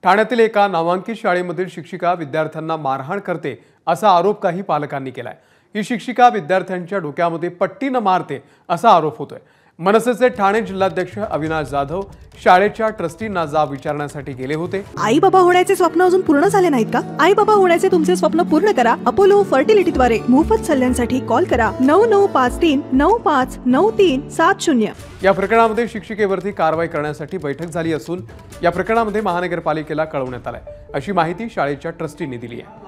ठाण्यातील एका नामांकित शाळेमधील शिक्षिका विद्यार्थ्यांना मारहाण करते असा आरोप काही पालकांनी केलाय। ही शिक्षिका विद्यार्थ्यांच्या डोक्यामध्ये पट्टी न मारते असा आरोप होतोय। मनसेचे ठाणे जिल्हाध्यक्ष अविनाश जाधव शाळेच्या ट्रस्टींना जाब विचारण्यासाठी गेले होते। आई बाबा होण्याचे स्वप्न अजून पूर्ण झाले नाहीत का? आई बाबा होण्याचे तुमचे स्वप्न पूर्ण करा अपोलो फर्टिलिटीद्वारे। मोफत सल्ल्यांसाठी कॉल करा 9953 959370। या प्रकरणामध्ये शिक्षिकेवरती कारवाई करण्यासाठी बैठक झाली असून या प्रकरणामध्ये महानगरपालिकेला कळवण्यात आलंय अशी माहिती शाळेच्या ट्रस्टींनी दिली आहे।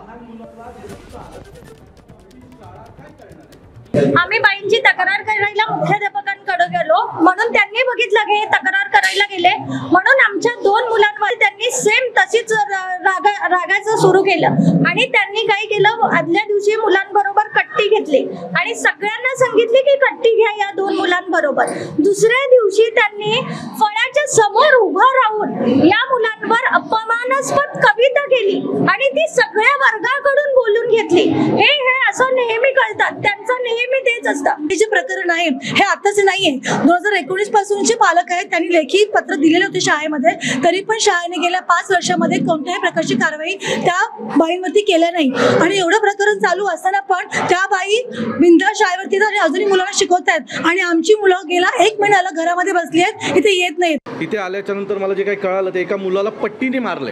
आम्ही बाईंची तक्रार करायला मुख्याध्यापकांकडे गेलो, म्हणून त्यांनी बघितलं की तक्रार करायला गेले, म्हणून आमच्या 2 मुलांवर त्यांनी सेम तशीच रागायचं सुरू केलं आणि त्यांनी काय केलं, आदल्या दिवशी मुलांबरोबर कट्टी घेतली आणि सगळ्यांना सांगितले की कट्टी घ्या या 2 मुलांबरोबर। दुसऱ्या दिवशी त्यांनी फळ्याच्या समोर उभं राहून या मुलांवर अपमानास्पद कविता केली आणि ती सगळ्या वर्गाकडून बोलून घेतली। हे असं नेहमी करतात, त्यांचं नेहमी तेच असतं। हे जे प्रकरण आहे हे आताच नाहीये, 2019 पासूनचे पालक आहेत, त्यांनी लेखी पत्र दिलेले होते शाळेमध्ये, तरी पण शाळेने गेल्या 5 वर्षामध्ये कोणत्याही प्रकारची कारवाई त्या बाईंवरती केल्या नाही। आणि एवढं प्रकरण चालू असताना पण त्या बाई बिंदास शाळेवरती अजूनही मुलांना शिकवत आहेत आणि आमची मुलं गेला 1 महिन्याला घरामध्ये बसली आहेत, इथे येत नाहीत। इथे आल्याच्या नंतर मला जे काही कळालं ते एका मुलाला पट्टीने मारले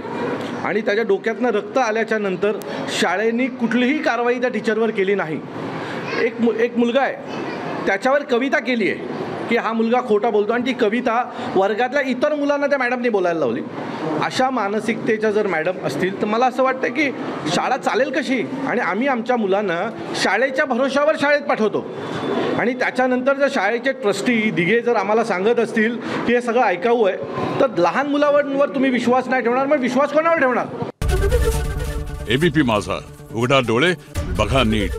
आणि त्याच्या डोक्यातनं रक्त आल्याच्या नंतर शाळेने कुठलीही कारवाई त्या टीचरवर केली नाही। एक मुलगा आहे, त्याच्यावर कविता केली आहे की हा मुलगा खोटा बोलतो आणि ती कविता वर्गातल्या इतर मुलांना त्या मॅडमने बोलायला लावली। अशा मानसिकतेच्या जर मॅडम असतील तर मला असं वाटतं की शाळा चालेल कशी? आणि आम्ही आमच्या मुलांना शाळेच्या भरोशावर शाळेत पाठवतो आणि त्याच्यानंतर जर शाळेचे ट्रस्टी दिघे जर आम्हाला सांगत असतील की हे सगळं ऐकावं आहे तर लहान मुलांवर तुम्ही विश्वास नाही ठेवणार, मग विश्वास कोणावर ठेवणार? एबीपी माझा, उघडा डोळे बघा नीट।